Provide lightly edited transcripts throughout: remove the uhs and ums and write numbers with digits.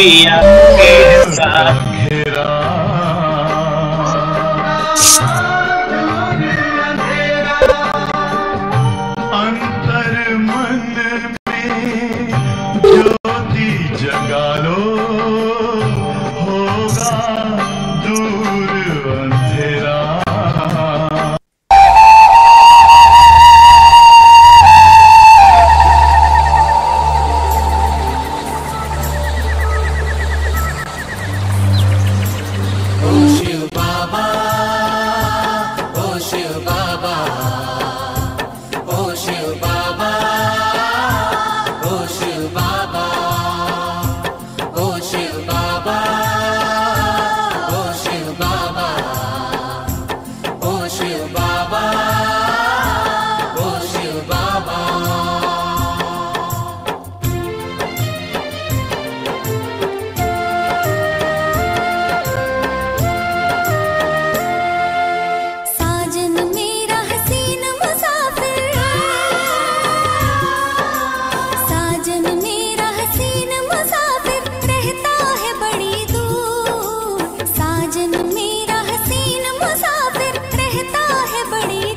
पिया के साथ घेरा अंतर मन में ज्योति जगा लो, होगा दूर अंधेरा। साजन मेरा हसीन मुसाफिर रहता है बड़ी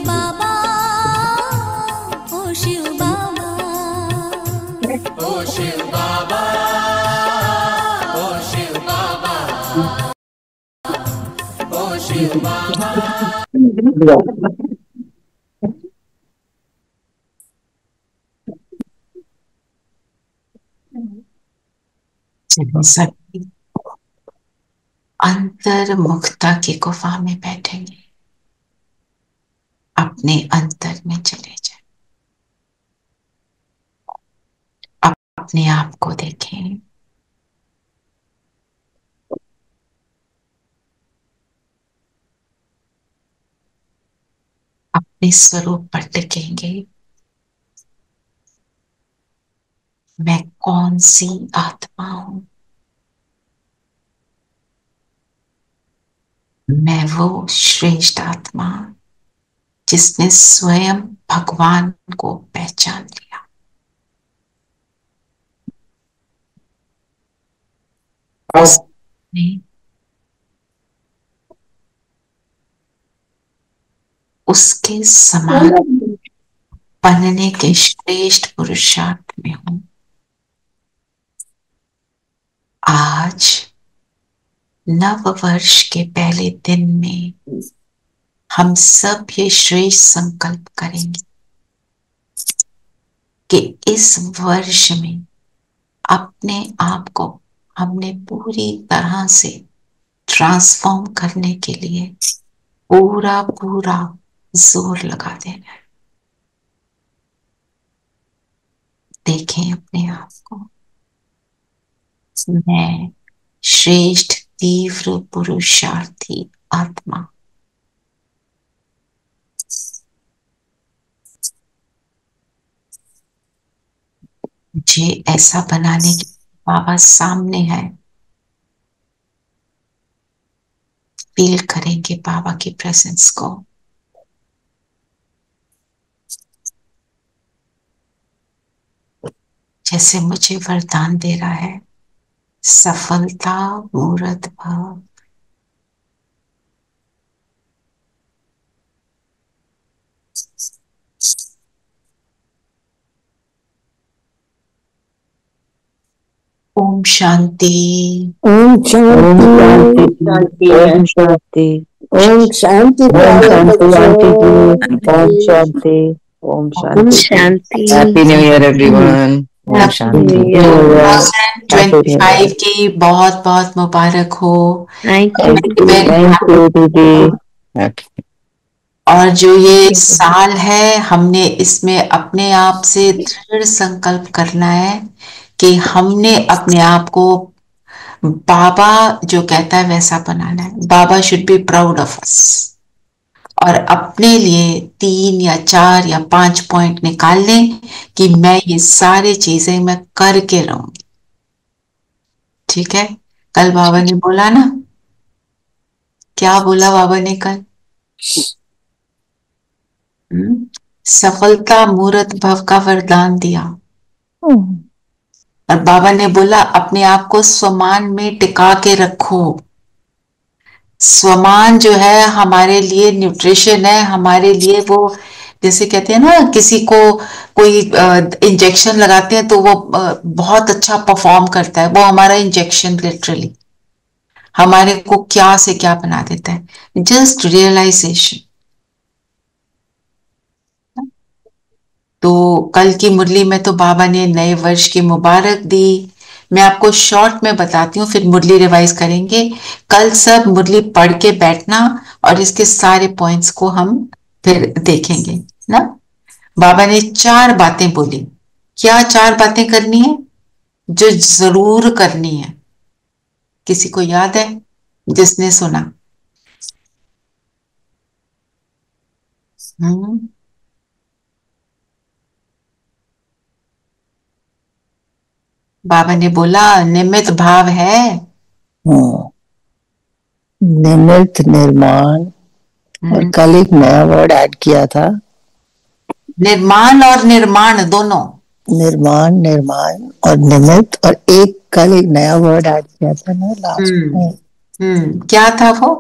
बाबा, ओ शिव बाबा, ओ शिव बाबा, ओ शिव बाबा, ओ शिव बाबा। चलो सभी अंतर्मुखता की गुफा में बैठेंगे, अपने अंतर में चले जाएं, अपने आप को देखें, अपने स्वरूप पर टिकेंगे। मैं कौन सी आत्मा हूं? मैं वो श्रेष्ठ आत्मा जिसने स्वयं भगवान को पहचान लिया। उसने उसके समान बनने के श्रेष्ठ पुरुषार्थ में हूं। आज नव वर्ष के पहले दिन में हम सब ये श्रेष्ठ संकल्प करेंगे कि इस वर्ष में अपने आप को हमने पूरी तरह से ट्रांसफॉर्म करने के लिए पूरा पूरा जोर लगा देना है। देखें अपने आप को, मैं श्रेष्ठ तीव्र पुरुषार्थी आत्मा मुझे ऐसा बनाने के बाबा सामने है। फील करेंगे बाबा की प्रेजेंस को। जैसे मुझे वरदान दे रहा है, सफलता मूर्त भव। ओम शांति, ओम शांति, ओम शांति, ओम शांति, ओम शांति, ओम शांति। Happy new year everyone. ओम शांति। 2025 की बहुत बहुत मुबारक हो। थैंक यू दीदी। और जो ये साल है, हमने इसमें अपने आप से दृढ़ संकल्प करना है कि हमने अपने आप को बाबा जो कहता है वैसा बनाना है। Baba should be proud of us. और अपने लिए 3 या 4 या 5 पॉइंट निकाल लें कि मैं ये सारी चीजें मैं करके रहूंगी। ठीक है? कल बाबा ने बोला ना, क्या बोला बाबा ने कल? सफलता मूर्त भव का वरदान दिया। और बाबा ने बोला अपने आप को स्वमान में टिका के रखो। स्वमान जो है हमारे लिए न्यूट्रिशन है, हमारे लिए वो जैसे कहते हैं ना, किसी को कोई इंजेक्शन लगाते हैं तो वो बहुत अच्छा परफॉर्म करता है, वो हमारा इंजेक्शन लिटरली हमारे को क्या से क्या बना देता है। Just realisation. तो कल की मुरली में तो बाबा ने नए वर्ष की मुबारक दी। मैं आपको शॉर्ट में बताती हूँ, फिर मुरली रिवाइज करेंगे। कल सब मुरली पढ़ के बैठना और इसके सारे पॉइंट्स को हम फिर देखेंगे ना। बाबा ने 4 बातें बोली। क्या 4 बातें करनी है जो जरूर करनी है? किसी को याद है जिसने सुना? बाबा ने बोला निमित्त भाव है। निमित्त, निर्माण, और कल एक नया वर्ड ऐड किया था, निर्माण और निर्माण दोनों। निर्माण, निर्माण और निमित्त, और एक कल एक नया वर्ड ऐड किया था ना लास्ट में। क्या था वो?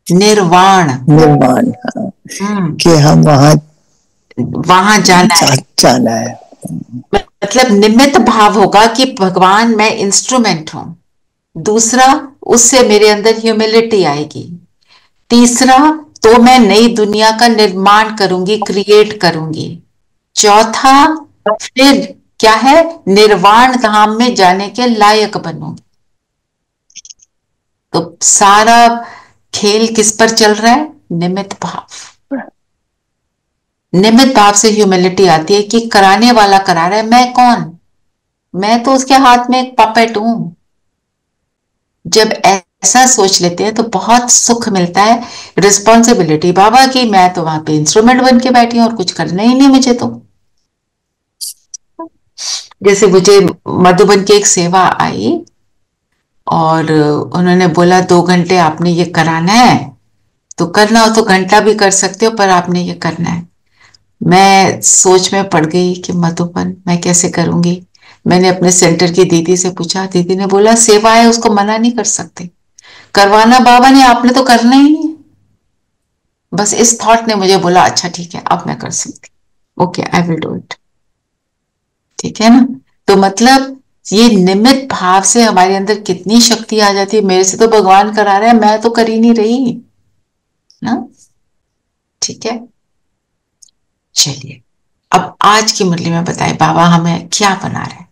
निर्वाण। निर्वाण, हाँ, कि हम वहां जाना है। जाना है। मतलब निमित्त भाव होगा कि भगवान मैं इंस्ट्रूमेंट हूं। दूसरा, उससे मेरे अंदर ह्यूमिलिटी आएगी। तीसरा, तो मैं नई दुनिया का निर्माण करूंगी, क्रिएट करूंगी। चौथा, फिर क्या है, निर्वाण धाम में जाने के लायक बनूंगी। तो सारा खेल किस पर चल रहा है? निमित्त भाव। निमित्त भाव से ह्यूमिलिटी आती है कि कराने वाला करा रहा है, मैं कौन? मैं तो उसके हाथ में एक पपेट हूं। जब ऐसा सोच लेते हैं तो बहुत सुख मिलता है। रिस्पॉन्सिबिलिटी बाबा की, मैं तो वहां पे इंस्ट्रूमेंट बन के बैठी हूं और कुछ करना ही नहीं मुझे तो। जैसे मुझे मधुबन की एक सेवा आई और उन्होंने बोला 2 घंटे आपने ये कराना है, तो करना हो तो घंटा भी कर सकते हो, पर आपने ये करना है। मैं सोच में पड़ गई कि मधुबन मैं कैसे करूंगी। मैंने अपने सेंटर की दीदी से पूछा, दीदी ने बोला सेवा है उसको मना नहीं कर सकते, करवाना बाबा ने, आपने तो करना ही नहीं। बस इस थॉट ने मुझे बोला अच्छा ठीक है अब मैं कर सकती, okay I will do it. ठीक है ना? तो मतलब ये निमित्त भाव से हमारे अंदर कितनी शक्ति आ जाती है। मेरे से तो भगवान करा रहे हैं, मैं तो कर ही नहीं रही ना। ठीक है, चलिए अब आज की मुरली में बताए बाबा हमें क्या बना रहे हैं।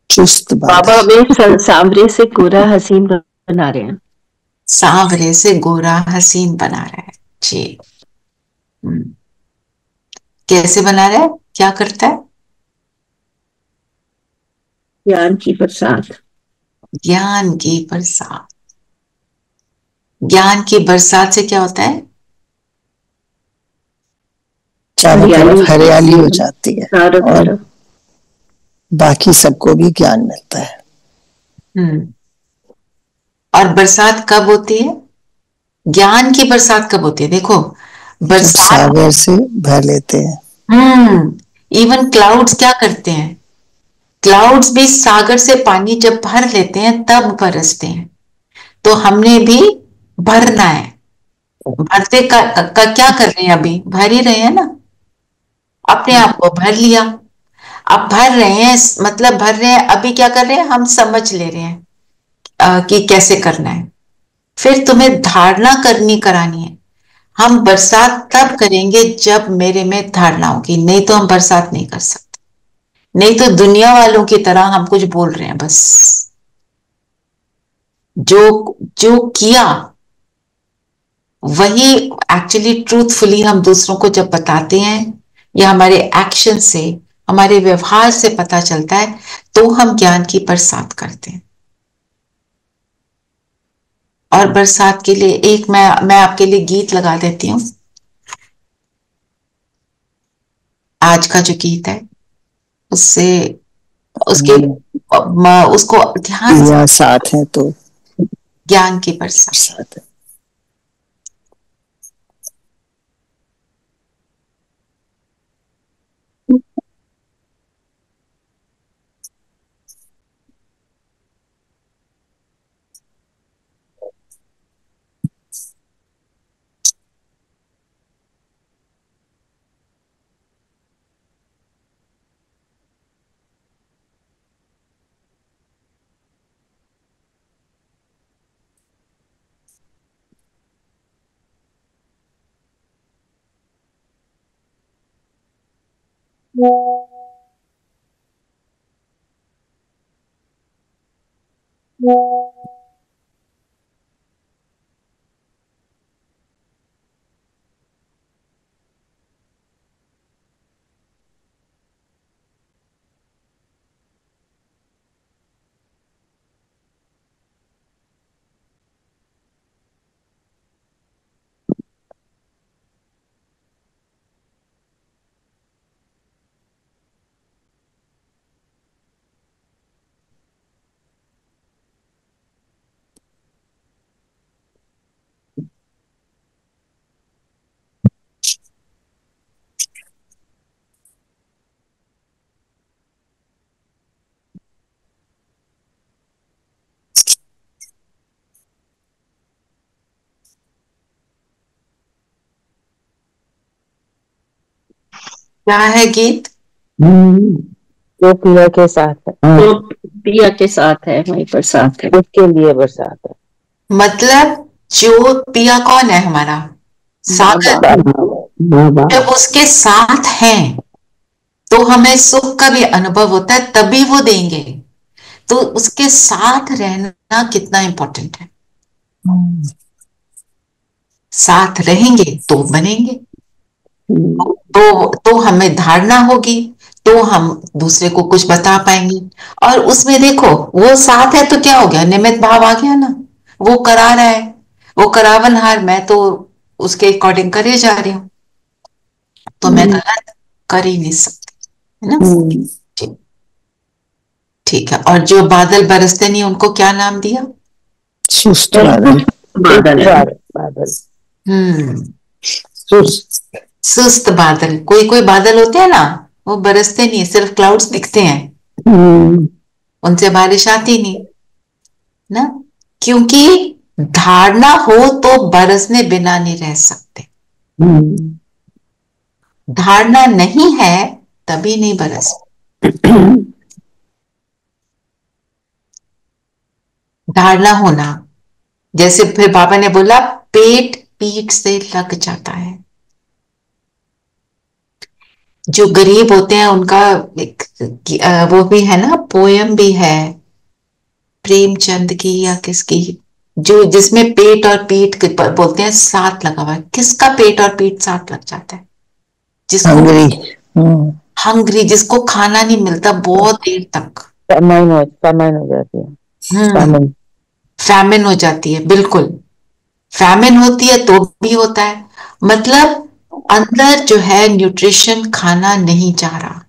चुस्त बाबा बादल। हमें सांवरे से गोरा हसीन बना रहे हैं। सांवरे से गोरा हसीन बना रहा है जी। कैसे बना रहा है, क्या करता है? ज्ञान की बरसात। ज्ञान की बरसात। ज्ञान की बरसात से क्या होता है? चारों हरियाली तरफ हरियाली हो होती है, जाती है चारों और तरफ। बाकी सबको भी ज्ञान मिलता है। हम्म। और बरसात कब होती है? ज्ञान की बरसात कब होती है? देखो जब बरसात। सागर से भर लेते हैं। इवन क्लाउड्स क्या करते हैं? क्लाउड्स भी सागर से पानी जब भर लेते हैं तब बरसते हैं। तो हमने भी भरना है। भरते का क्या कर रहे हैं? अभी भर ही रहे हैं ना, अपने आप को भर लिया। अब भर रहे हैं मतलब भर रहे हैं, अभी क्या कर रहे हैं, हम समझ ले रहे हैं कि कैसे करना है। फिर तुम्हें धारणा करनी करानी है। हम बरसात तब करेंगे जब मेरे में धारणा होगी, नहीं तो हम बरसात नहीं कर सकते। नहीं तो दुनिया वालों की तरह हम कुछ बोल रहे हैं बस। जो जो किया वही एक्चुअली ट्रूथफुली हम दूसरों को जब बताते हैं या हमारे एक्शन से, हमारे व्यवहार से पता चलता है, तो हम ज्ञान की बरसात करते हैं। और बरसात के लिए एक मैं आपके लिए गीत लगा देती हूँ। आज का जो गीत है उससे उसके उसको ध्यान से, या साथ है तो ज्ञान की बरसात। साथ है। क्या है गीत? जो पिया के साथ है, तो पिया के साथ है, वहीं पर साथ है। उसके लिए बरसात है। मतलब जो पिया कौन है हमारा? सागर। बाबा जब उसके साथ हैं तो हमें सुख का भी अनुभव होता है, तभी वो देंगे। तो उसके साथ रहना कितना इंपॉर्टेंट है। साथ रहेंगे तो बनेंगे, तो हमें धारणा होगी, तो हम दूसरे को कुछ बता पाएंगे। और उसमें देखो, वो साथ है तो क्या हो गया, निमित्त भाव आ गया ना। वो करा रहा है, वो करावनहार, मैं तो उसके अकॉर्डिंग करे जा रही हूँ, तो मैं गलत कर ही नहीं सकती, है ना। ठीक। ठीक है। और जो बादल बरसते नहीं, उनको क्या नाम दिया? सुस्त बादल, बादल है। बादल हम्म। सुस्त। सुस्त बादल। कोई कोई बादल होते हैं ना, वो बरसते नहीं, सिर्फ क्लाउड्स दिखते हैं, उनसे बारिश आती नहीं ना। क्योंकि धारणा हो तो बरसने बिना नहीं रह सकते। धारणा नहीं है तभी नहीं बरस। धारणा होना, जैसे फिर बाबा ने बोला पेट पीठ से लग जाता है। जो गरीब होते हैं उनका एक वो भी है ना, पोयम भी है प्रेमचंद की या किसकी, जो जिसमें पेट और पीठ बोलते हैं साथ लगा हुआ है। किसका पेट और पीठ साथ लग जाता है? जिसको हंग्री, जिसको खाना नहीं मिलता बहुत देर तक, फैमिन हो जाती है। फैमिन हो जाती है। बिल्कुल, फैमिन होती है तो भी होता है। मतलब अंदर जो है न्यूट्रिशन, खाना नहीं जा रहा।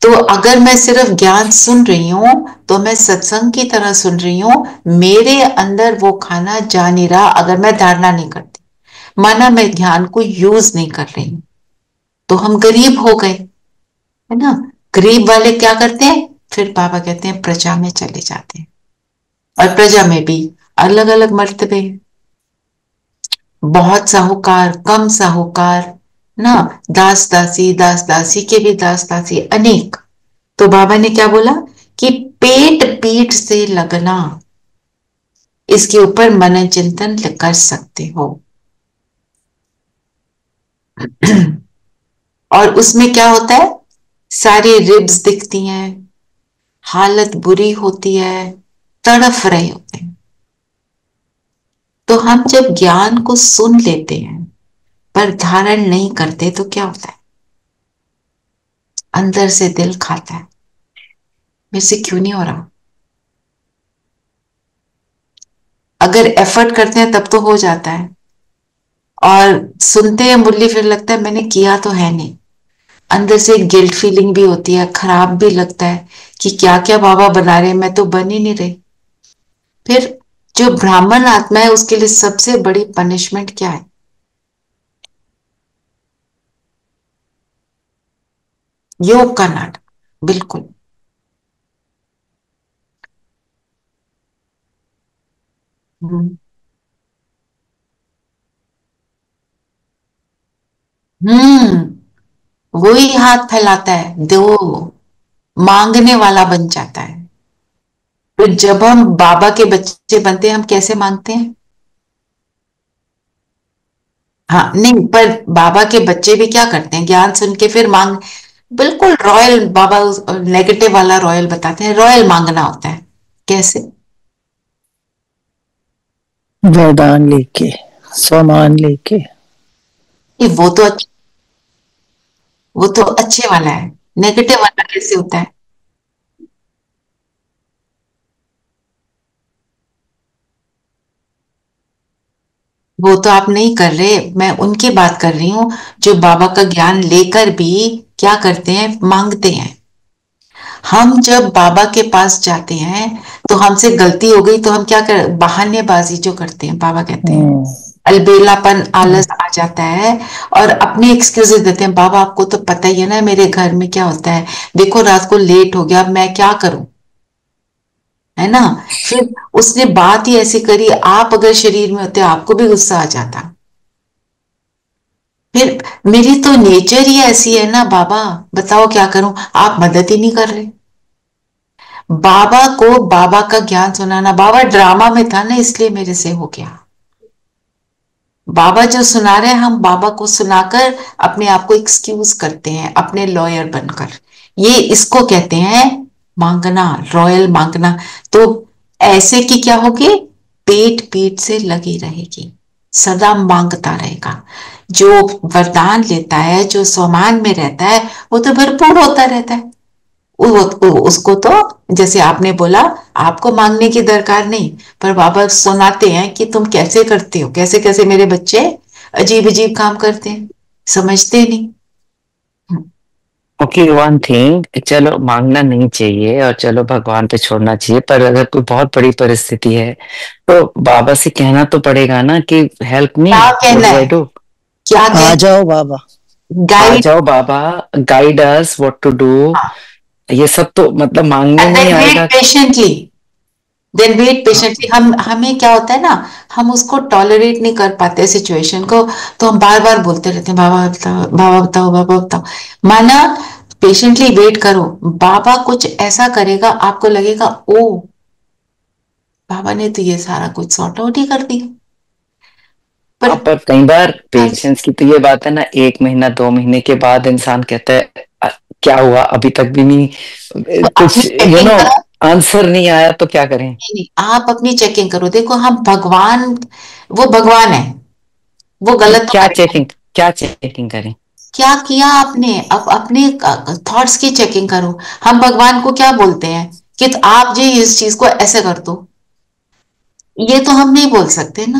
तो अगर मैं सिर्फ ज्ञान सुन रही हूं तो मैं सत्संग की तरह सुन रही हूं, मेरे अंदर वो खाना जा नहीं रहा। अगर मैं धारणा नहीं करती, माना मैं ज्ञान को यूज नहीं कर रही हूं, तो हम गरीब हो गए, है ना। गरीब वाले क्या करते हैं, फिर बाबा कहते हैं प्रजा में चले जाते हैं। और प्रजा में भी अलग अलग मर्तबे हैं। बहुत साहूकार, कम साहूकार ना, दास दासी, दास दासी के भी दास दासी अनेक। तो बाबा ने क्या बोला कि पेट पीठ से लगना, इसके ऊपर मनन चिंतन कर सकते हो। और उसमें क्या होता है, सारी रिब्स दिखती हैं, हालत बुरी होती है, तड़फ रहे होते हैं। तो हम जब ज्ञान को सुन लेते हैं पर धारण नहीं करते तो क्या होता है, अंदर से दिल खाता है, मेरे से क्यों नहीं हो रहा। अगर एफर्ट करते हैं तब तो हो जाता है, और सुनते हैं मुरली फिर लगता है मैंने किया तो है नहीं। अंदर से एक गिल्ट फीलिंग भी होती है, खराब भी लगता है कि क्या क्या बाबा बना रहे हैं, मैं तो बन ही नहीं रही। फिर जो ब्राह्मण आत्मा है उसके लिए सबसे बड़ी पनिशमेंट क्या है, योग का नाटक। बिल्कुल। हम्म। वही हाथ फैलाता है, दो, मांगने वाला बन जाता है। तो जब हम बाबा के बच्चे बनते हैं, हम कैसे मांगते हैं? हाँ नहीं, पर बाबा के बच्चे भी क्या करते हैं, ज्ञान सुन के फिर मांग, बिल्कुल रॉयल। बाबा नेगेटिव वाला रॉयल बताते हैं, रॉयल मांगना होता है। कैसे? वरदान लेके, सामान लेके। ये वो तो अच्छे वाला है, नेगेटिव वाला कैसे होता है? वो तो आप नहीं कर रहे, मैं उनकी बात कर रही हूँ जो बाबा का ज्ञान लेकर भी क्या करते हैं, मांगते हैं। हम जब बाबा के पास जाते हैं तो हमसे गलती हो गई तो हम क्या कर, बहानेबाजी जो करते हैं, बाबा कहते हैं अलबेलापन, आलस आ जाता है, और अपने एक्सक्यूजेस देते हैं। बाबा आपको तो पता ही है ना मेरे घर में क्या होता है, देखो रात को लेट हो गया, अब मैं क्या करूं, है ना। फिर उसने बात ही ऐसी करी, आप अगर शरीर में होते आपको भी गुस्सा आ जाता। फिर मेरी तो नेचर ही ऐसी है ना बाबा, बताओ क्या करूं, आप मदद ही नहीं कर रहे। बाबा को बाबा का ज्ञान सुनाना, बाबा ड्रामा में था ना इसलिए मेरे से हो गया। बाबा जो सुना रहे हैं हम बाबा को सुनाकर अपने आप को एक्सक्यूज करते हैं अपने लॉयर बनकर। ये इसको कहते हैं मांगना, रॉयल मांगना। तो ऐसे की क्या होगी, पेट पीठ से लगी रहेगी, सदा मांगता रहेगा। जो वरदान लेता है, जो स्वमान में रहता है, वो तो भरपूर होता रहता है। उसको तो जैसे आपने बोला, आपको मांगने की दरकार नहीं, पर बाबा सुनाते हैं कि तुम कैसे करते हो, कैसे कैसे मेरे बच्चे अजीब अजीब काम करते हैं, समझते नहीं। ओके, वन थिंग, चलो मांगना नहीं चाहिए और चलो भगवान पे छोड़ना चाहिए, पर अगर कोई बहुत बड़ी परिस्थिति है तो बाबा से कहना तो पड़ेगा ना कि हेल्प मी, क्या व्हाट कहना डू आई है, डू। क्या आ कहना, जाओ बाबा। आ गाइड। जाओ Baba, guide us what to do. ये सब तो मतलब मांगने एंड में ही देन वेट आएगा। Patiently, then wait patiently. हम हमें क्या होता है ना, हम उसको टॉलरेट नहीं कर पाते सिचुएशन को, तो हम बार बार बोलते रहते हैं बाबा बताओ, बाबा बताओ, बाबा बताओ। माना, पेशेंटली वेट करो, बाबा कुछ ऐसा करेगा आपको लगेगा ओ, बाबा ने तो ये सारा कुछ सॉर्ट आउट ही कर दिया। पर पर कई बार पेशेंस की तो ये बात है ना, 1 महीना 2 महीने के बाद इंसान कहता है क्या हुआ अभी तक भी नहीं, अपनी कुछ चेकिंग करो। आंसर नहीं आया तो क्या करें। नहीं, आप अपनी चेकिंग करो, देखो हम भगवान, वो भगवान है, वो गलत तो क्या करेगा नहीं। चेकिंग, क्या चेकिंग करें। क्या किया आपने, अब अपने थॉट्स की चेकिंग करो। हम भगवान को क्या बोलते हैं कि तो आप जी इस चीज को ऐसे कर दो, ये तो हम नहीं बोल सकते ना।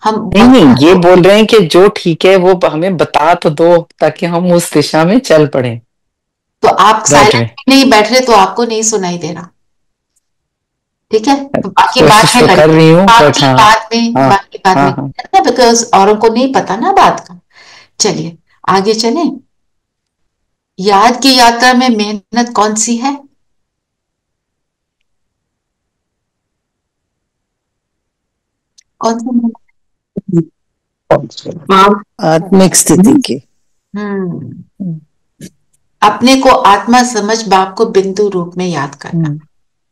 हम नहीं नहीं, भगवान ये को, बोल रहे हैं कि जो ठीक है वो हमें बता तो दो ताकि हम उस दिशा में चल पड़े। तो आप राइट साइलेंट वे। नहीं बैठ रहे तो आपको नहीं सुनाई दे रहा, ठीक है, तो बाकी बाद कोशिश में तो कर करेंगे, रही हूँ बट बाकी हाँ। बाद में, हाँ बाकी बाद हाँ में, हाँ। बिकॉज औरों को नहीं पता ना बात का। चलिए आगे चलें। याद की यात्रा में मेहनत कौन सी है, कौन सी मेहनत? आप आत्मिक स्थिति की। हम्म, अपने को आत्मा समझ बाप को बिंदु रूप में याद करना।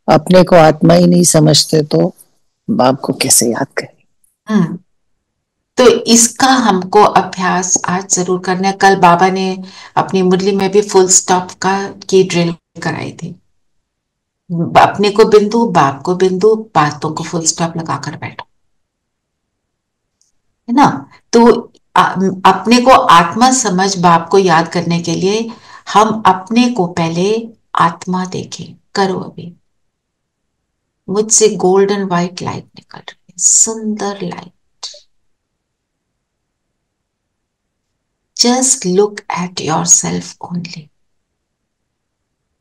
अपने को आत्मा ही नहीं समझते तो बाप को कैसे याद करें। हम्म, तो इसका हमको अभ्यास आज जरूर करना है। कल बाबा ने अपनी मुरली में भी फुल स्टॉप का की ड्रिल कराई थी। अपने को बिंदु, बाप को बिंदु, बातों को फुल स्टॉप लगाकर बैठो, है ना। तो अपने को आत्मा समझ बाप को याद करने के लिए हम अपने को पहले आत्मा देखें। करो अभी, मुझसे गोल्डन व्हाइट लाइट निकल रही है, सुंदर light. Just look at your self only,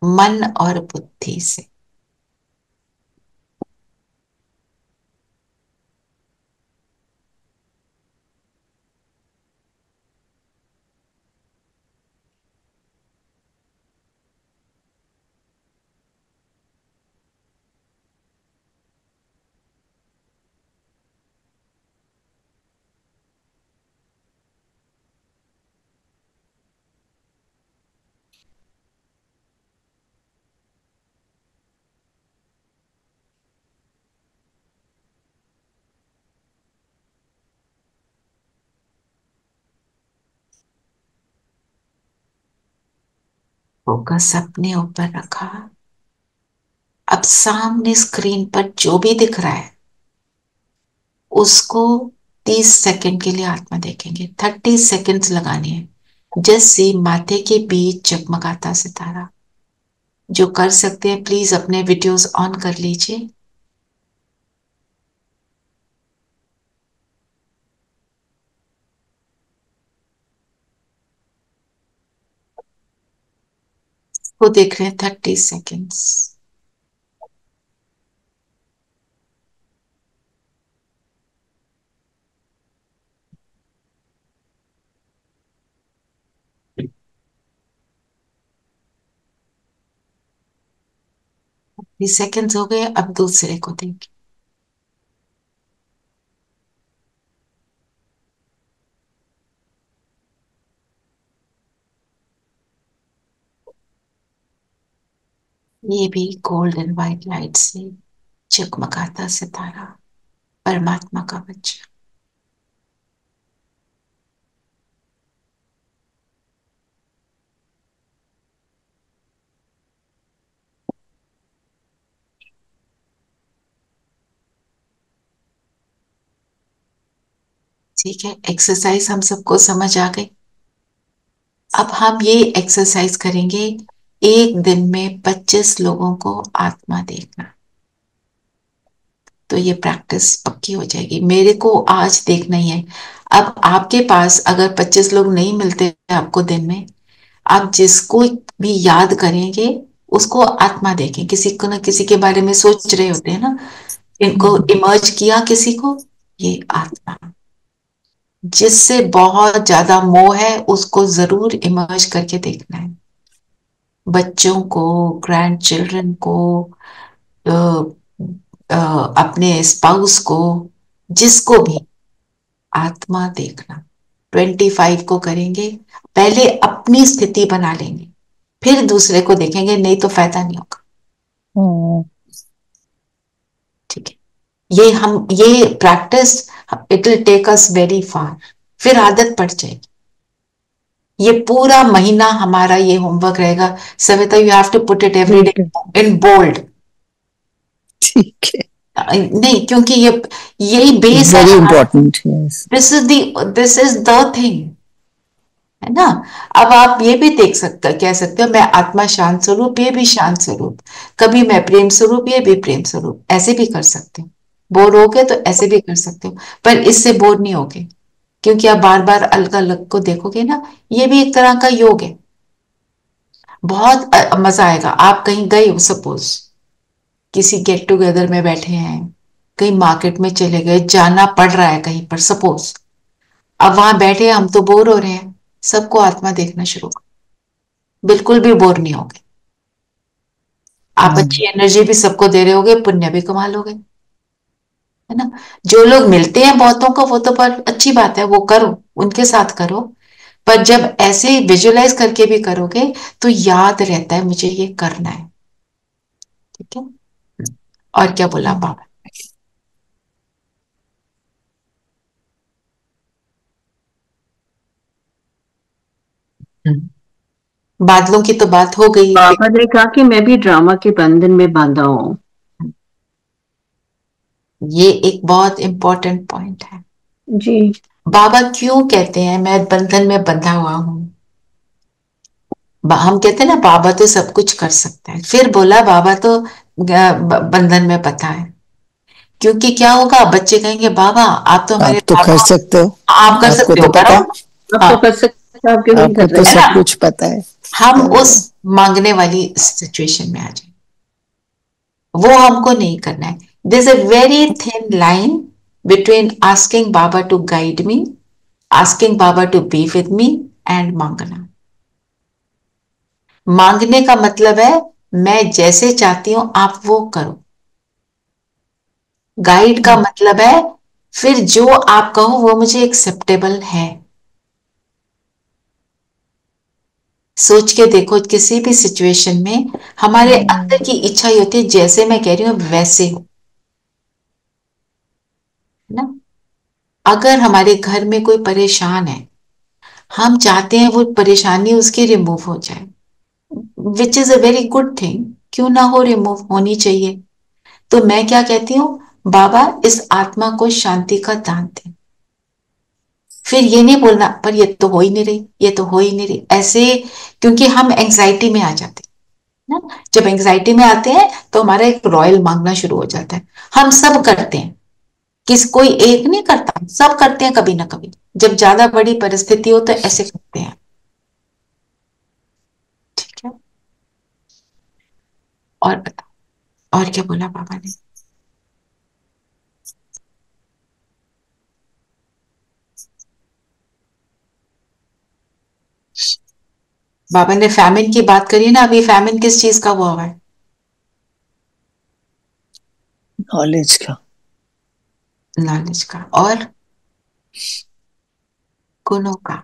मन और बुद्धि से। फोकस अपने ऊपर रखा। अब सामने स्क्रीन पर जो भी दिख रहा है उसको 30 सेकंड के लिए आत्मा देखेंगे। 30 सेकंड्स लगाने हैं। जैसे माथे के बीच जगमगाता सितारा। जो कर सकते हैं प्लीज अपने वीडियोस ऑन कर लीजिए। वो देख रहे हैं 30 सेकंड्स। सेकंड्स हो गए, अब दूसरे को देखिए। ये भी गोल्ड एंड व्हाइट लाइट से जगमगाता सितारा, परमात्मा का बच्चा। ठीक है, एक्सरसाइज हम सबको समझ आ गई। अब हम ये एक्सरसाइज करेंगे, एक दिन में 25 लोगों को आत्मा देखना। तो ये प्रैक्टिस पक्की हो जाएगी। मेरे को आज देखना ही है। अब आपके पास अगर 25 लोग नहीं मिलते आपको दिन में, आप जिसको भी याद करेंगे उसको आत्मा देखें। किसी को ना किसी के बारे में सोच रहे होते हैं ना, इनको इमर्ज किया किसी को, ये आत्मा। जिससे बहुत ज्यादा मोह है उसको जरूर इमर्ज करके देखना है। बच्चों को, ग्रैंड चिल्ड्रन को, अ, अपने स्पाउस को, जिसको भी आत्मा देखना। 25 को करेंगे। पहले अपनी स्थिति बना लेंगे, फिर दूसरे को देखेंगे, नहीं तो फायदा नहीं होगा। ठीक है, ये practice, it will take us very far. फिर आदत पड़ जाएगी। ये पूरा महीना हमारा ये होमवर्क रहेगा। Savita, you have to put it every day in bold. ठीक है, नहीं, क्योंकि ये यही बेस है। Very important. This is the thing, है ना। अब आप ये भी देख सकते, कह सकते हो मैं आत्मा शांत स्वरूप, ये भी शांत स्वरूप, कभी मैं प्रेम स्वरूप, ये भी प्रेम स्वरूप, ऐसे भी कर सकते हो। बोर हो गए तो ऐसे भी कर सकते हो, पर इससे बोर नहीं होगे, क्योंकि आप बार बार अलग अलग को देखोगे ना। ये भी एक तरह का योग है। बहुत मजा आएगा। आप कहीं गए हो, सपोज किसी गेट टुगेदर में बैठे हैं, कहीं मार्केट में चले गए, जाना पड़ रहा है कहीं पर, सपोज। अब वहां बैठे हम तो बोर हो रहे हैं, सबको आत्मा देखना शुरू करो, बिल्कुल भी बोर नहीं होगे। आप अच्छी एनर्जी भी सबको दे रहे होगे, पुण्य भी कमा लोगे, है ना। जो लोग मिलते हैं बहुतों को, वो तो पर अच्छी बात है, वो करो, उनके साथ करो। पर जब ऐसे विजुअलाइज करके भी करोगे तो याद रहता है मुझे ये करना है। ठीक है, और क्या बोला पापा? बादलों की तो बात हो गई। बाबा ने कहा कि मैं भी ड्रामा के बंधन में बांधा हूँ। ये एक बहुत इंपॉर्टेंट पॉइंट है। जी। बाबा क्यों कहते हैं मैं बंधन में बंधा हुआ हूं? हम कहते हैं ना बाबा तो सब कुछ कर सकता है, फिर बोला बाबा तो बंधन में बंधा है। क्योंकि क्या होगा, बच्चे कहेंगे बाबा आप तो हमारे आप तो कर बाबा, सकते हो, आप कर आपको सकते तो हो, पता करो। है, आप तो हाँ, कर सकते हैं, आप क्यों नहीं आपको कर तो रहे? है ना, सब कुछ पता है। हम करो। उस मांगने वाली सिचुएशन में आ जाए, वो हमको नहीं करना है। This a very thin line between asking Baba to guide me, asking Baba to be with me, and मांगना। मांगने का मतलब है मैं जैसे चाहती हूं आप वो करो। गाइड का मतलब है फिर जो आप कहो वो मुझे एक्सेप्टेबल है। सोच के देखो, किसी भी सिचुएशन में हमारे अंदर की इच्छा ही होती है जैसे मैं कह रही हूं वैसे हो, है ना। अगर हमारे घर में कोई परेशान है, हम चाहते हैं वो परेशानी उसकी रिमूव हो जाए, which is a very good thing. क्यों ना हो, रिमूव होनी चाहिए। तो मैं क्या कहती हूँ, बाबा इस आत्मा को शांति का दान दे। फिर ये नहीं बोलना पर ये तो हो ही नहीं रही, ये तो हो ही नहीं रही, ऐसे। क्योंकि हम एंग्जाइटी में आ जाते हैं ना। जब एंग्जाइटी में आते हैं तो हमारा एक रॉयल मांगना शुरू हो जाता है। हम सब करते हैं, कोई एक नहीं करता, सब करते हैं कभी ना कभी। जब ज्यादा बड़ी परिस्थिति हो तो ऐसे करते हैं। ठीक है, और बता, और क्या बोला पापा ने? बाबा ने फैमिन की बात करी ना। अभी फैमिन किस चीज का हुआ है? नॉलेज का। नॉलेज का, और गुणों का,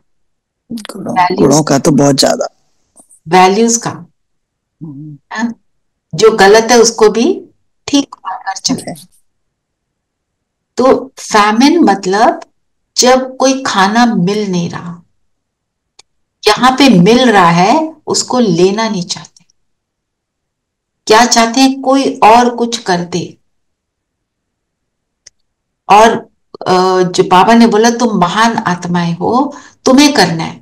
गुणों वैल्यूज, गुणों का तो बहुत ज्यादा। वैल्यूज का, हाँ? जो गलत है उसको भी ठीक मानकर चलना। तो फैमिन मतलब जब कोई खाना मिल नहीं रहा, यहाँ पे मिल रहा है उसको लेना नहीं चाहते। क्या चाहते हैं? कोई और कुछ कर दे। और जो बाबा ने बोला तुम महान आत्माएं हो, तुम्हें करना है।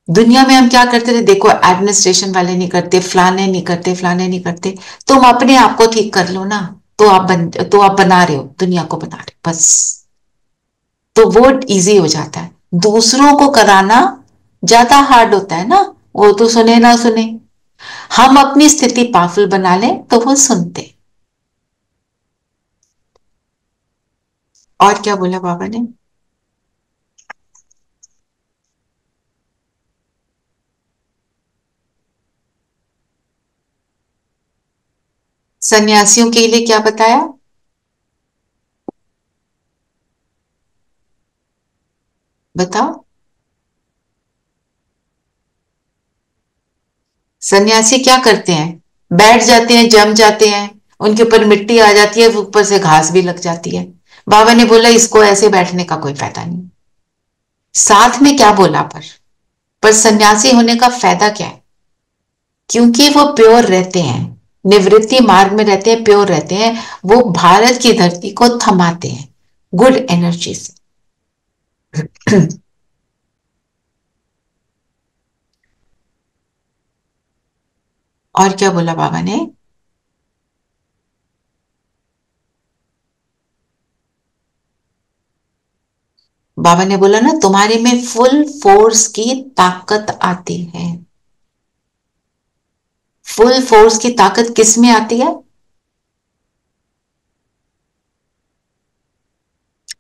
दुनिया में हम क्या करते थे? देखो, एडमिनिस्ट्रेशन वाले नहीं करते, फलाने नहीं करते, फलाने नहीं करते। तुम अपने आप को ठीक कर लो ना, तो आप बना रहे हो, दुनिया को बना रहे हो, बस। तो वो इजी हो जाता है। दूसरों को कराना ज्यादा हार्ड होता है ना, वो तो सुने ना सुने। हम अपनी स्थिति पावरफुल बना लें तो वो सुनते। और क्या बोला बाबा ने? सन्यासियों के लिए क्या बताया? बताओ। सन्यासी क्या करते हैं? बैठ जाते हैं, जम जाते हैं, उनके ऊपर मिट्टी आ जाती है, ऊपर से घास भी लग जाती है। बाबा ने बोला इसको ऐसे बैठने का कोई फायदा नहीं। साथ में क्या बोला? पर सन्यासी होने का फायदा क्या है? क्योंकि वो प्योर रहते हैं, निवृत्ति मार्ग में रहते हैं, प्योर रहते हैं। वो भारत की धरती को थमाते हैं गुड एनर्जी से। और क्या बोला बाबा ने? बाबा ने बोला ना, तुम्हारे में फुल फोर्स की ताकत आती है। फुल फोर्स की ताकत किस में आती है?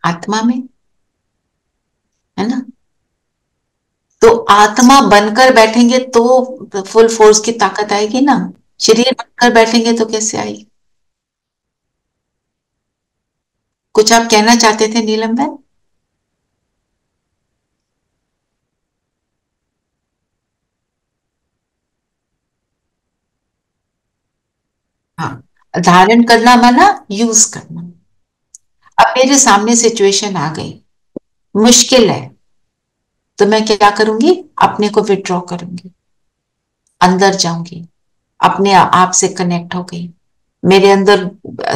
आत्मा में, है ना? तो आत्मा बनकर बैठेंगे तो फुल फोर्स की ताकत आएगी ना। शरीर बनकर बैठेंगे तो कैसे आएगी? कुछ आप कहना चाहते थे नीलम बहन? हाँ, धारण करना माना यूज करना। अब मेरे सामने सिचुएशन आ गई, मुश्किल है, तो मैं क्या करूंगी? अपने को विड्रॉ करूंगी, अंदर जाऊंगी, अपने आप से कनेक्ट हो गई, मेरे अंदर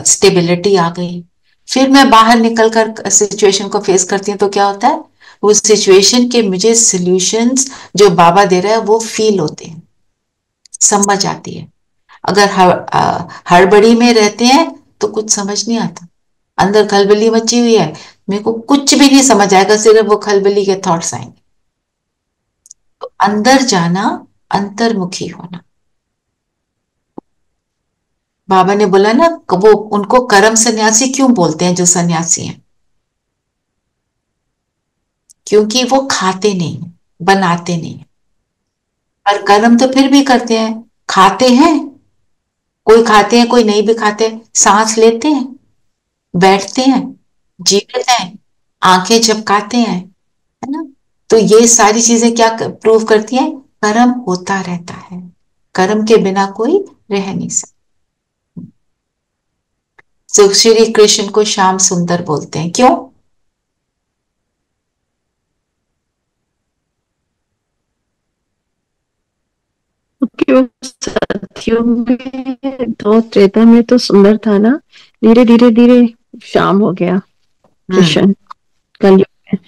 स्टेबिलिटी आ गई। फिर मैं बाहर निकलकर सिचुएशन को फेस करती हूँ तो क्या होता है? उस सिचुएशन के मुझे सॉल्यूशंस जो बाबा दे रहा है वो फील होते हैं, समझ आती है। अगर हड़बड़ी में रहते हैं तो कुछ समझ नहीं आता, अंदर खलबली मची हुई है, मेरे को कुछ भी नहीं समझ आएगा, सिर्फ वो खलबली के थॉट्स आएंगे। तो अंदर जाना, अंतर्मुखी होना। बाबा ने बोला ना, वो उनको कर्म सन्यासी क्यों बोलते हैं? जो सन्यासी हैं, क्योंकि वो खाते नहीं, बनाते नहीं। और कर्म तो फिर भी करते हैं, खाते हैं। कोई खाते हैं, कोई नहीं भी खाते। सांस लेते हैं, बैठते हैं, जीवित हैं, आंखें झपकाते हैं, है ना? तो ये सारी चीजें क्या प्रूव करती हैं? कर्म होता रहता है, कर्म के बिना कोई रह नहीं सकता। तो श्री कृष्ण को श्याम सुंदर बोलते हैं, क्यों? क्योंकि वो सतयुग में तो, त्रेता में तो सुंदर था ना, धीरे धीरे धीरे शाम हो गया कृष्ण कलयुग में।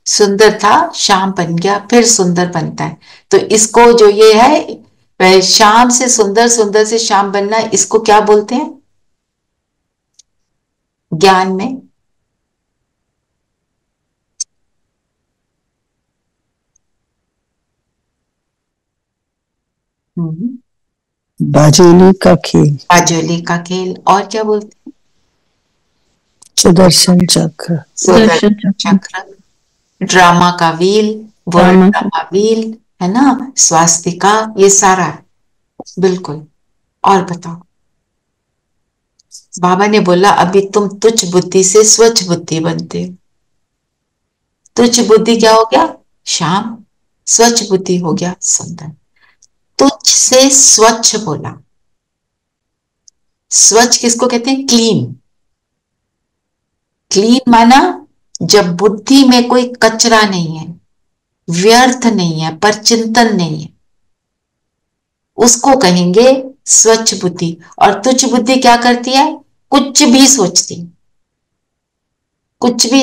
सुंदर था, शाम बन गया, फिर सुंदर बनता है। तो इसको जो ये है, शाम से सुंदर, सुंदर से शाम बनना, इसको क्या बोलते हैं ज्ञान में? बाजेली का खेल, बाजोली का खेल। और क्या बोलते हैं? सुदर्शन चक्र, सुदर्शन चक्र, ड्रामा का wheel, world drama drama wheel, है ना? स्वास्तिका, ये सारा है, बिल्कुल। और बताओ, बाबा ने बोला अभी तुम तुच्छ बुद्धि से स्वच्छ बुद्धि बनते हो। तुच्छ बुद्धि क्या हो गया? शाम। स्वच्छ बुद्धि हो गया सुंदर। तुच्छ से स्वच्छ बोला, स्वच्छ किसको कहते हैं? क्लीन। क्लीन माना जब बुद्धि में कोई कचरा नहीं है, व्यर्थ नहीं है, पर चिंतन नहीं है, उसको कहेंगे स्वच्छ बुद्धि। और तुच्छ बुद्धि क्या करती है? कुछ भी सोचती, कुछ भी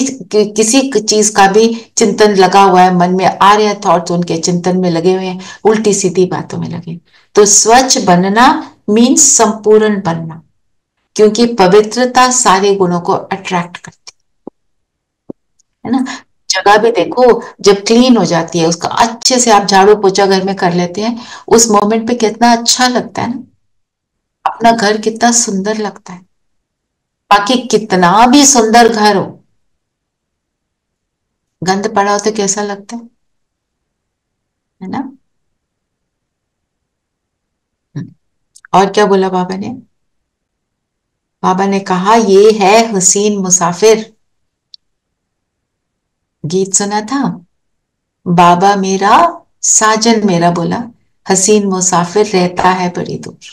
किसी चीज का भी चिंतन लगा हुआ है, मन में आ रहे हैं थॉट्स, उनके चिंतन में लगे हुए हैं, उल्टी सीधी बातों में लगे। तो स्वच्छ बनना मीन्स संपूर्ण बनना, क्योंकि पवित्रता सारे गुणों को अट्रैक्ट करती है ना। जगह भी देखो, जब क्लीन हो जाती है, उसका अच्छे से आप झाड़ू पोछा घर में कर लेते हैं, उस मोमेंट पे कितना अच्छा लगता है ना, अपना घर कितना सुंदर लगता है। बाकी कितना भी सुंदर घर हो, गंद पड़ा हो तो कैसा लगता है ना। और क्या बोला बाबा ने? बाबा ने कहा ये है हसीन मुसाफिर। गीत सुना था, बाबा मेरा साजन मेरा बोला, हसीन मुसाफिर रहता है बड़ी दूर,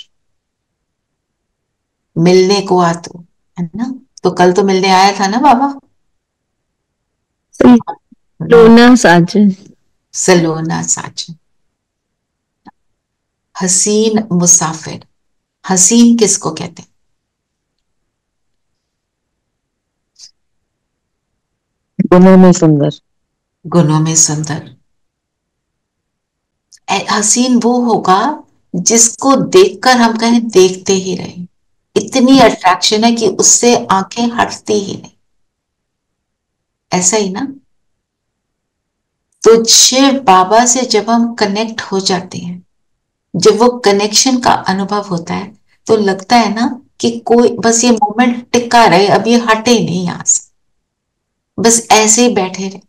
मिलने को आ तू, है ना। तो कल तो मिलने आया था ना बाबा। लोना साजन। सलोना साजन, हसीन मुसाफिर। हसीन किसको कहते हैं? गुणों में सुंदर। गुणों में सुंदर। हसीन वो होगा जिसको देखकर हम कहें देखते ही रहे, इतनी अट्रैक्शन है कि उससे आंखें हटती ही नहीं, ऐसा ही ना। तो शिव बाबा से जब हम कनेक्ट हो जाते हैं, जब वो कनेक्शन का अनुभव होता है, तो लगता है ना कि कोई बस ये मोमेंट टिका रहे, अब ये हटे नहीं यहां से, बस ऐसे ही बैठे रहे।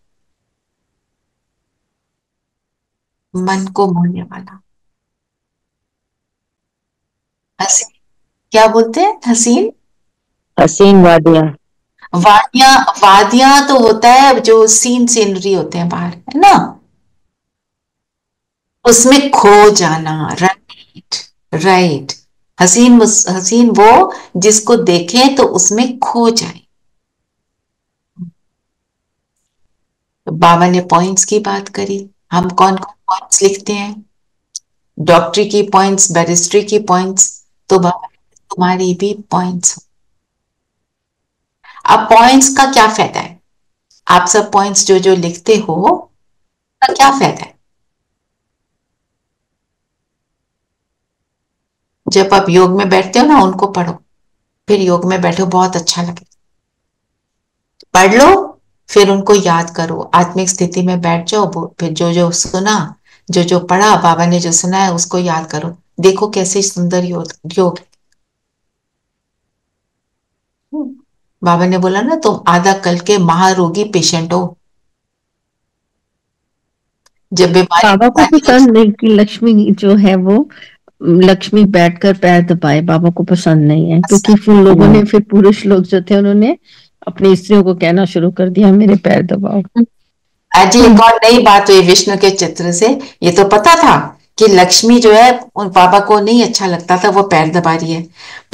मन को मोहने वाला। हसीन, क्या बोलते हैं? हसीन हसीन वादियां। वादियां। वादियां तो होता है जो सीनरी होते हैं बाहर, है ना, उसमें खो जाना। Right, right. हसीन वो जिसको देखें तो उसमें खो जाए। तो बाबा ने पॉइंट्स की बात करी, हम कौन कौन पॉइंट्स लिखते हैं? डॉक्टरी की पॉइंट्स, बैरिस्ट्री की पॉइंट्स। तो बाबा तुम्हारी भी पॉइंट्स। अब पॉइंट्स का क्या फायदा है? आप सब पॉइंट्स जो जो लिखते हो, का क्या फायदा है? जब आप योग में बैठते हो ना, उनको पढ़ो, फिर योग में बैठो, बहुत अच्छा लगे। पढ़ लो, फिर उनको याद करो, आत्मिक स्थिति में बैठ जाओ, फिर जो जो सुना, जो जो पढ़ा, बाबा ने जो सुना है उसको याद करो। देखो कैसे सुंदर योग योग है। बाबा ने बोला ना, तुम आधा कल के महारोगी पेशेंट हो। जब बीमारी बाबा को पसंद नहीं कि लक्ष्मी जो है वो लक्ष्मी बैठकर पैर दबाए, बाबा को पसंद नहीं है, क्योंकि फिर लोगों ने, फिर पुरुष लोग जो थे उन्होंने अपनी स्त्रियों को कहना शुरू कर दिया मेरे पैर दबाओ। आज एक और नई बात हुई विष्णु के चित्र से। ये तो पता था कि लक्ष्मी जो है उन बाबा को नहीं अच्छा लगता था वो पैर दबा रही है,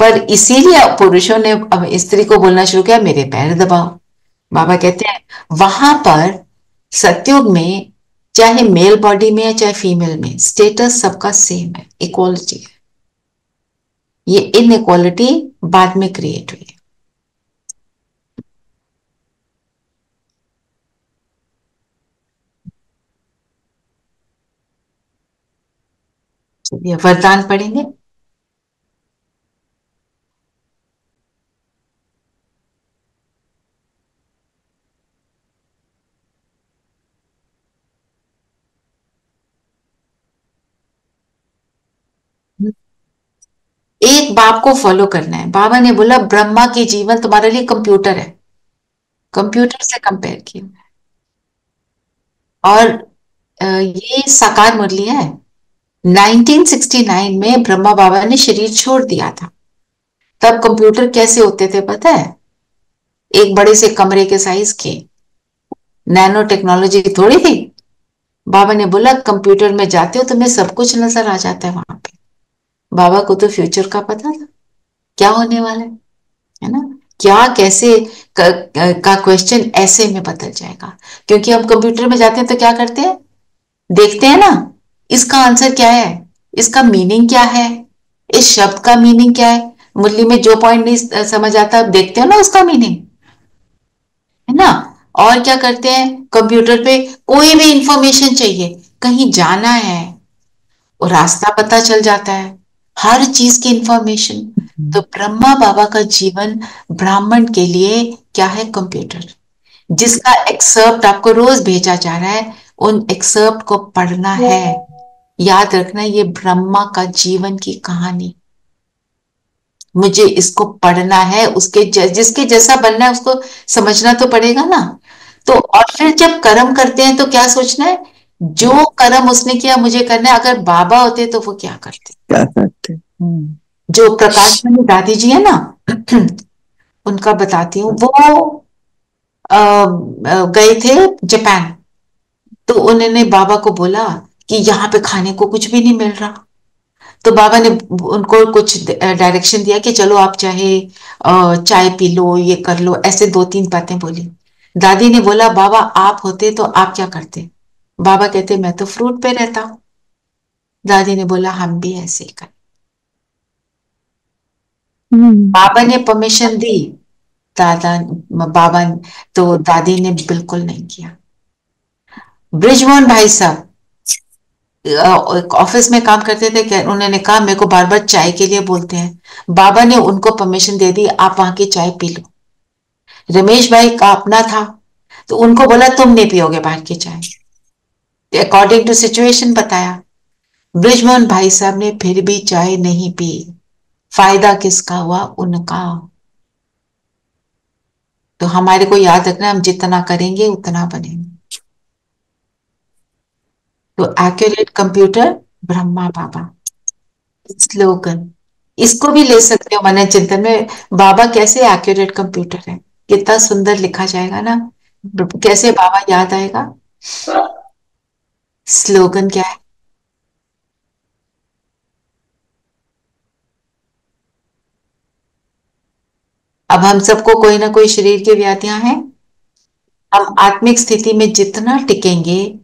पर इसीलिए पुरुषों ने अब स्त्री को बोलना शुरू किया मेरे पैर दबाओ। बाबा कहते हैं वहां पर सतयुग में, चाहे मेल बॉडी में है चाहे फीमेल में, स्टेटस सबका सेम है, इक्वालिटी है। ये इनइक्वालिटी बाद में क्रिएट हुई है। चलिए वरदान पढ़ेंगे। एक बाप को फॉलो करना है। बाबा ने बोला ब्रह्मा की जीवन तुम्हारे लिए कंप्यूटर है, कंप्यूटर से कंपेयर किया। और ये साकार मुरली है। 1969 में ब्रह्मा बाबा ने शरीर छोड़ दिया था। तब कंप्यूटर कैसे होते थे पता है? एक बड़े से कमरे के साइज के, नैनो टेक्नोलॉजी थोड़ी थी। बाबा ने बोला कंप्यूटर में जाते हो तुम्हें सब कुछ नजर आ जाता है वहां पे। बाबा को तो फ्यूचर का पता था। क्या होने वाला है ना, क्या कैसे का क्वेश्चन ऐसे में बदल जाएगा। क्योंकि हम कंप्यूटर में जाते हैं तो क्या करते हैं, देखते हैं ना, इसका आंसर क्या है, इसका मीनिंग क्या है, इस शब्द का मीनिंग क्या है। मुरली में जो पॉइंट नहीं समझ आता, आप देखते हो ना उसका मीनिंग, है ना। और क्या करते हैं, कंप्यूटर पे कोई भी इंफॉर्मेशन चाहिए, कहीं जाना है, और रास्ता पता चल जाता है, हर चीज की इंफॉर्मेशन। तो ब्रह्मा बाबा का जीवन ब्राह्मण के लिए क्या है, कंप्यूटर, जिसका एक्सर्प्ट आपको रोज भेजा जा रहा है, उन एक्सर्प्ट को पढ़ना है। याद रखना, ये ब्रह्मा का जीवन की कहानी, मुझे इसको पढ़ना है, उसके जिसके जैसा बनना है उसको समझना तो पड़ेगा ना। तो और फिर जब कर्म करते हैं तो क्या सोचना है, जो कर्म उसने किया मुझे करना है। अगर बाबा होते तो वो क्या करते, क्या करते। जो प्रकाश मणि दादी जी है ना, उनका बताती हूँ। वो गए थे जापान, तो उन्होंने बाबा को बोला कि यहाँ पे खाने को कुछ भी नहीं मिल रहा। तो बाबा ने उनको कुछ डायरेक्शन दिया कि चलो आप चाहे चाय पी लो, ये कर लो, ऐसे दो तीन बातें बोली। दादी ने बोला बाबा आप होते तो आप क्या करते। बाबा कहते मैं तो फ्रूट पे रहता। दादी ने बोला हम भी ऐसे ही कर। बाबा ने परमिशन दी, दादा बाबा, तो दादी ने बिल्कुल नहीं किया। ब्रिजमोहन भाई साहब ऑफिस में काम करते थे, उन्होंने कहा मेरे को बार बार चाय के लिए बोलते हैं। बाबा ने उनको परमिशन दे दी, आप वहां की चाय पी लो। रमेश भाई का अपना था, तो उनको बोला तुम नहीं पियोगे बाहर की चाय, अकॉर्डिंग टू सिचुएशन बताया। ब्रिजमोहन भाई साहब ने फिर भी चाय नहीं पी। फायदा किसका हुआ, उनका। तो हमारे को याद रखना, हम जितना करेंगे उतना बनेंगे। तो एक्यूरेट कंप्यूटर ब्रह्मा बाबा, स्लोगन, इसको भी ले सकते हो मन चिंतन में। बाबा कैसे एक्यूरेट कंप्यूटर है, कितना सुंदर लिखा जाएगा ना, कैसे बाबा याद आएगा। स्लोगन क्या है, अब हम सबको कोई ना कोई शरीर की व्याधियां हैं। हम आत्मिक स्थिति में जितना टिकेंगे,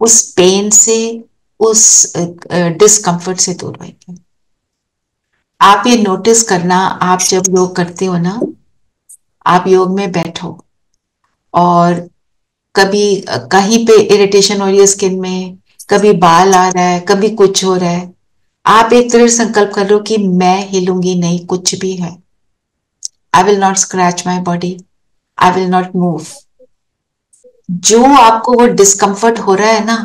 उस पेन से, उस डिस्कंफर्ट से दूर रहेंगे। आप ये नोटिस करना, आप जब योग करते हो ना, आप योग में बैठो और कभी कहीं पे इरिटेशन हो रही है स्किन में, कभी बाल आ रहा है, कभी कुछ हो रहा है, आप एक दृढ़ संकल्प कर लो कि मैं हिलूंगी नहीं, कुछ भी है। I will not scratch my body, I will not move. जो आपको वो डिस्कम्फर्ट हो रहा है ना,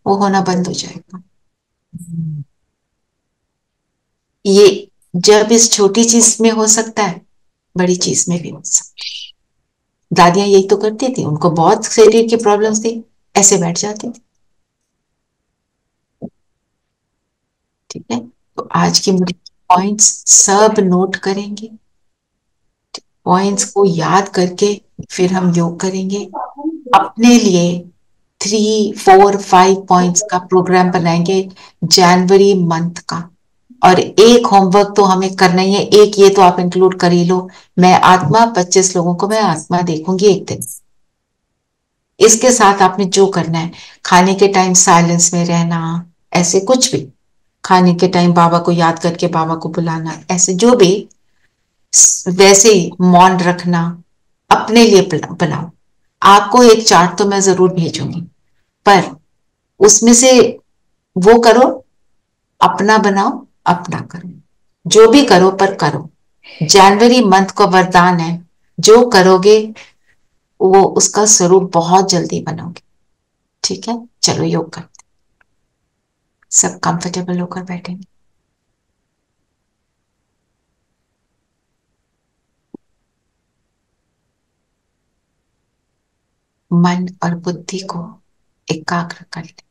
वो होना बंद हो जाएगा। ये जब इस छोटी चीज में हो सकता है, बड़ी चीज में भी हो सकता है। दादियां यही तो करती थी, उनको बहुत शरीर की प्रॉब्लम्स थी, ऐसे बैठ जाती थी। ठीक है, तो आज की मुझे पॉइंट्स सब नोट करेंगे, पॉइंट्स को याद करके फिर हम योग करेंगे। अपने लिए 3 4 5 पॉइंट्स का प्रोग्राम बनाएंगे जनवरी मंथ का। और एक होमवर्क तो हमें करना ही है, एक ये तो आप इंक्लूड कर ही लो, मैं आत्मा 25 लोगों को मैं आत्मा देखूंगी एक दिन। इसके साथ आपने जो करना है, खाने के टाइम साइलेंस में रहना, ऐसे कुछ भी, खाने के टाइम बाबा को याद करके बाबा को बुलाना, ऐसे जो भी, वैसे ही मौन रखना, अपने लिए बनाओ। आपको एक चार्ट तो मैं जरूर भेजूंगी, पर उसमें से वो करो, अपना बनाओ, अपना करो, जो भी करो पर करो। जनवरी मंथ को वरदान है, जो करोगे वो उसका स्वरूप बहुत जल्दी बनोगे। ठीक है, चलो योग करते, सब कंफर्टेबल होकर बैठेंगे। मन और बुद्धि को एकाग्र कर ले।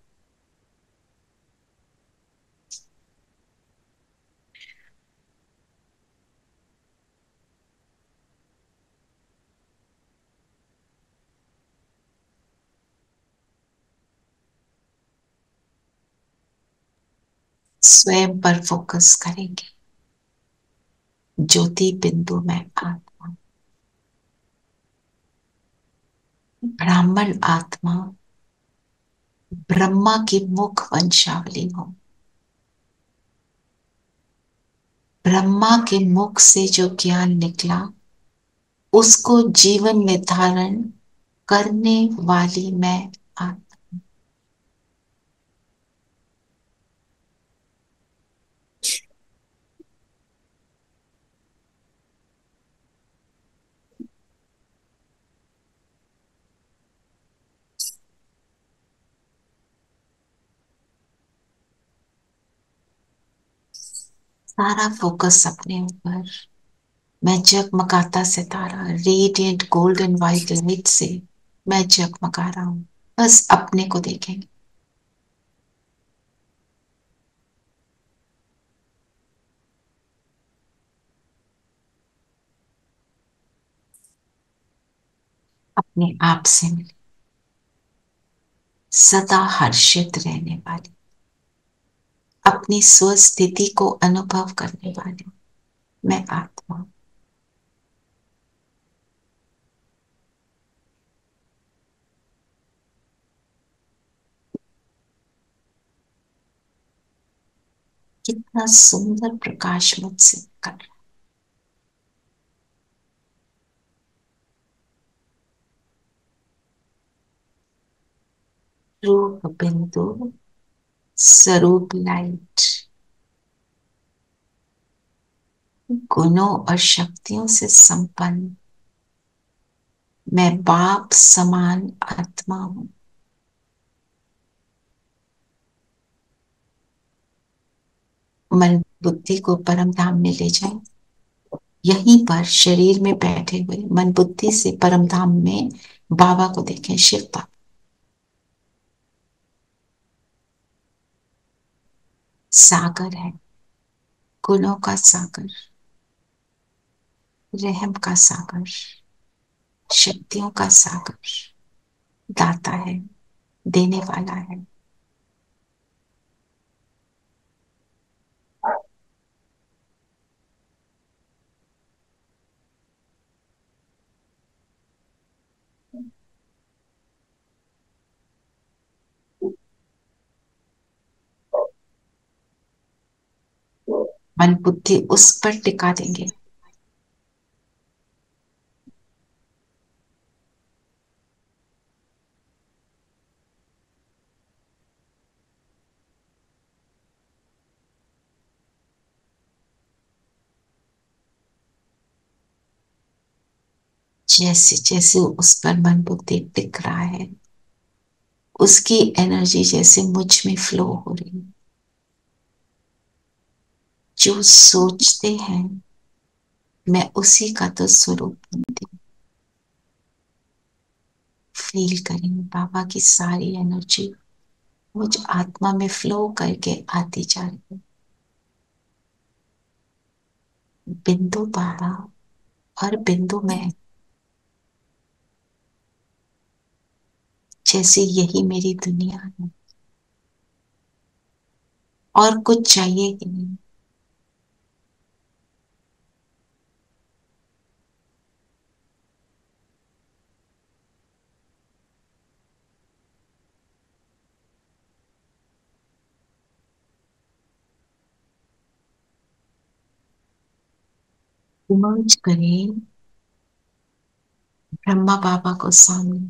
स्वयं पर फोकस करेंगे। ज्योति बिंदु में आत्मा, ब्राह्मण आत्मा, ब्रह्मा की मुख वंशावली हो। ब्रह्मा के मुख से जो ज्ञान निकला उसको जीवन में धारण करने वाली मैं आत्मा। सारा फोकस अपने ऊपर। मैं जगमगाता सितारा, रेडिएंट गोल्डन व्हाइट लाइट से मैं जगमगा रहा हूं। बस अपने को देखेंगे। अपने आप से मिले, सदा हर्षित रहने वाली, अपनी स्वस्थिति को अनुभव करने वाली मैं आत्मा। कितना सुंदर प्रकाश मुझसे निकल रहा है। रूप बिंदु, स्वरूप लाइट, गुणों और शक्तियों से संपन्न मैं बाप समान आत्मा हूं। मन बुद्धि को परम धाम में ले जाए। यहीं पर शरीर में बैठे हुए मन बुद्धि से परम धाम में बाबा को देखें। शिव बाबा सागर है, गुणों का सागर, रहम का सागर, शक्तियों का सागर, दाता है, देने वाला है। मन बुद्धि उस पर टिका देंगे। जैसे जैसे उस पर मन बुद्धि टिक रहा है उसकी एनर्जी जैसे मुझ में फ्लो हो रही है। जो सोचते हैं मैं उसी का तो स्वरूप बनती हूँ। फील करेंगे बाबा की सारी एनर्जी मुझ आत्मा में फ्लो करके आती जा रही है। बिंदु बाबा और बिंदु मैं, जैसे यही मेरी दुनिया है और कुछ चाहिए ही नहीं। इमर्ज करें ब्रह्मा बाबा को सामने।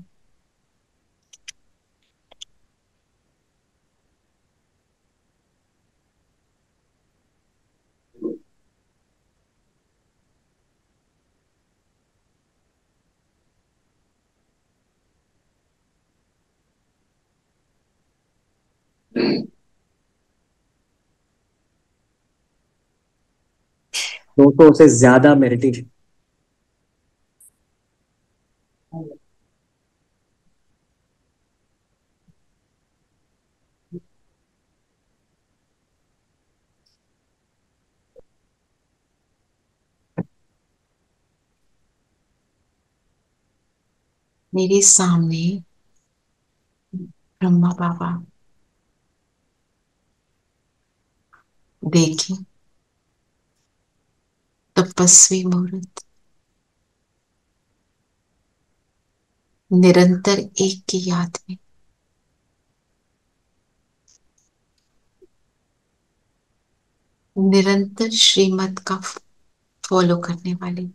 दोस्तों से ज्यादा मेडिटेशन। मेरे सामने ब्रह्मा बाबा देखें तपस्वी मुहूर्त निरंतर एक की याद में निरंतर श्रीमत का फॉलो करने वाले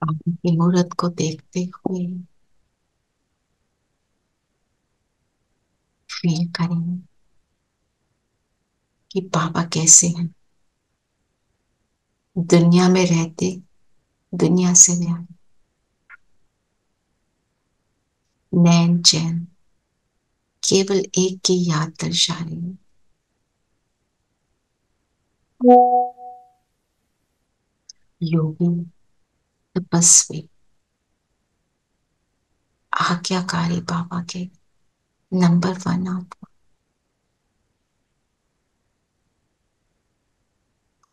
बाबा की मूर्त को देखते हुए फील करेंगे कि बाबा कैसे हैं। दुनिया में रहते दुनिया से न्याय नैन चैन केवल एक की याद दर्शा रही है। योगी तपस्वी आज्ञाकारी बाबा के नंबर 1 आत्मा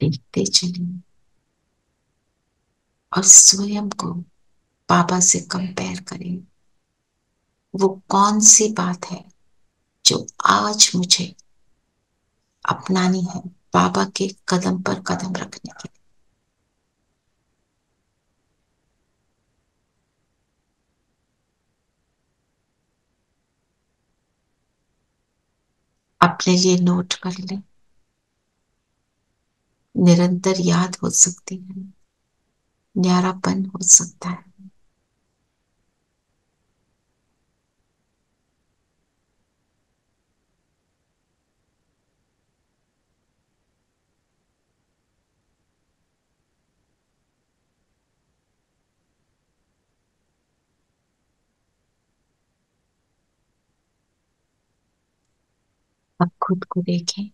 देखते चलिए और स्वयं को बाबा से कंपेयर करें। वो कौन सी बात है जो आज मुझे अपनानी है बाबा के कदम पर कदम रखने के लिए। अपने लिए नोट कर लें। निरंतर याद हो सकती है, न्यारापन हो सकता है। अब खुद को देखें,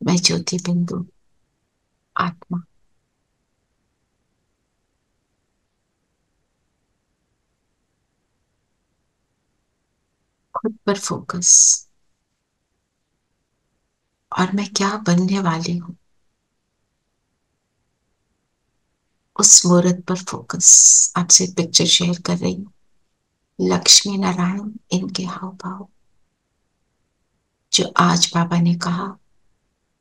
मैं ज्योति बिंदु आत्मा। खुद पर फोकस और मैं क्या बनने वाली हूँ उस मुहूर्त पर फोकस। आपसे पिक्चर शेयर कर रही हूँ, लक्ष्मी नारायण इनके हाव भाव जो आज बाबा ने कहा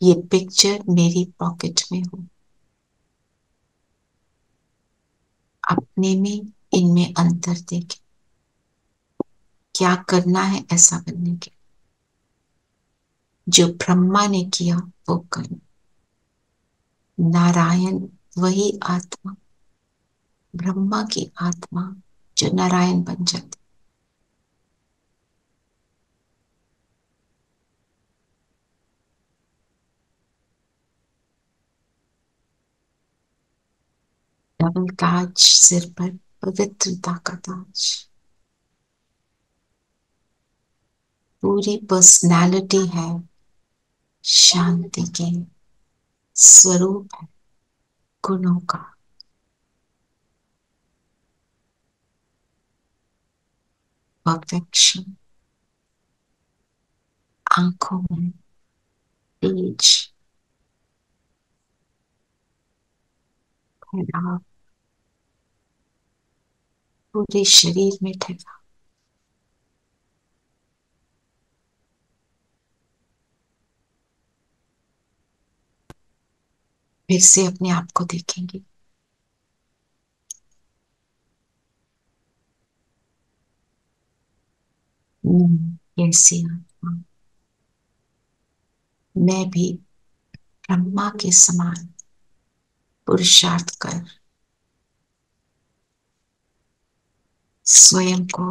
ये पिक्चर मेरी पॉकेट में हो। अपने में इनमें अंतर देखें, क्या करना है ऐसा बनने के। जो ब्रह्मा ने किया वो करो। नारायण वही आत्मा, ब्रह्मा की आत्मा जो नारायण बन जाती। डबल ताज सिर पर, पवित्रता का ताज। पूरी पर्सनालिटी है शांति के, स्वरूप है गुणों का। परफेक्शन आंखों में तेज, ठहराव पूरे शरीर में ठहराव। फिर से अपने आप को देखेंगे, कैसी आत्मा। मैं भी ब्रह्मा के समान पुरुषार्थ कर स्वयं को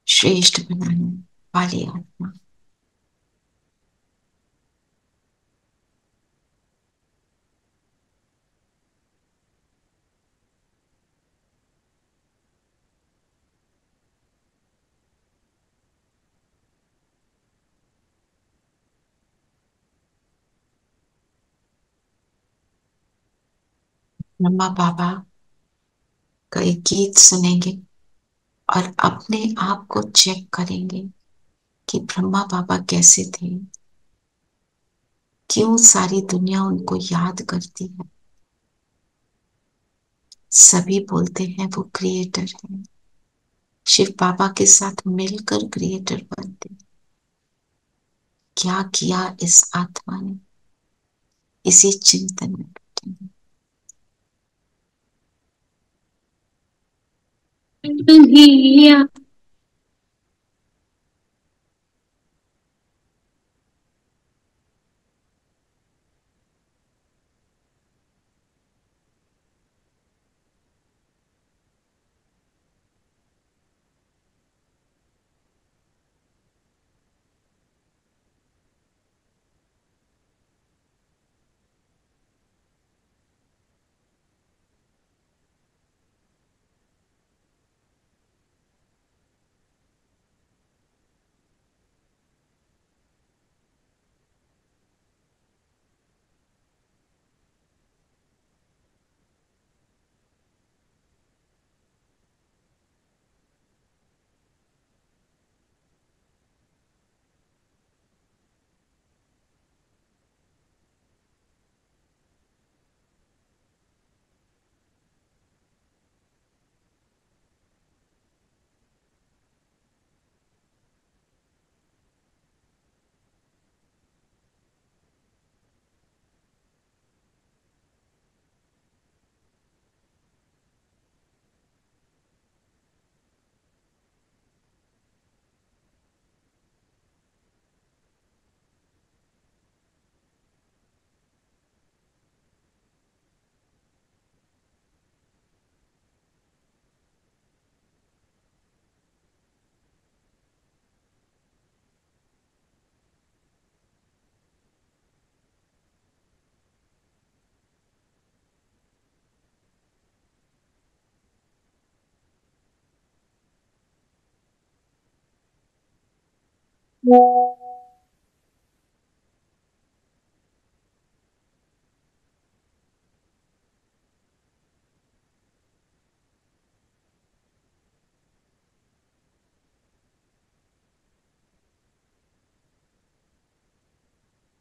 श्रेष्ठ बनाने वाली आत्मा। ब्रह्मा बाबा कई गीत सुनेंगे और अपने आप को चेक करेंगे कि ब्रह्मा बाबा कैसे थे, क्यों सारी दुनिया उनको याद करती है। सभी बोलते हैं वो क्रिएटर हैं, शिव बाबा के साथ मिलकर क्रिएटर बनते। क्या किया इस आत्मा ने, इसी चिंतन में बैठेंगे।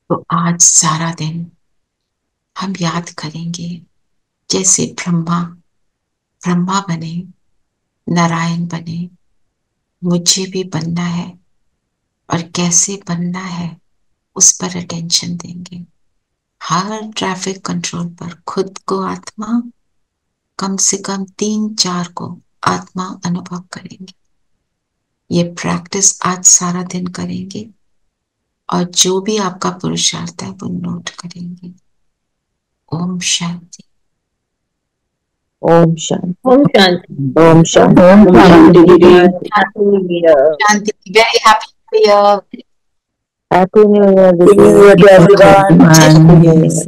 तो आज सारा दिन हम याद करेंगे जैसे ब्रह्मा ब्रह्मा बने, नारायण बने, मुझे भी बनना है और कैसे बनना है उस पर अटेंशन देंगे। हर ट्रैफिक कंट्रोल पर खुद को आत्मा, कम से कम 3-4 को आत्मा अनुभव करेंगे। ये प्रैक्टिस आज सारा दिन करेंगे और जो भी आपका पुरुषार्थ है वो नोट करेंगे। ओम शांति। ओम शांति। ओम शांति। ओम शांति। ओम शांति दीदी। शांति। Very happy new year. Happy new year दीदी।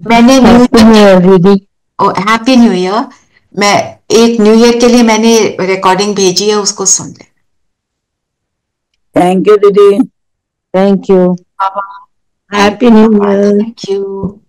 मैंने हैप्पी न्यू ईयर दीदी। Happy new year. मैं एक न्यू ईयर के लिए मैंने रिकॉर्डिंग भेजी है, उसको सुन ले। थैंक यू दीदी। Thank you. Happy new year. Thank you.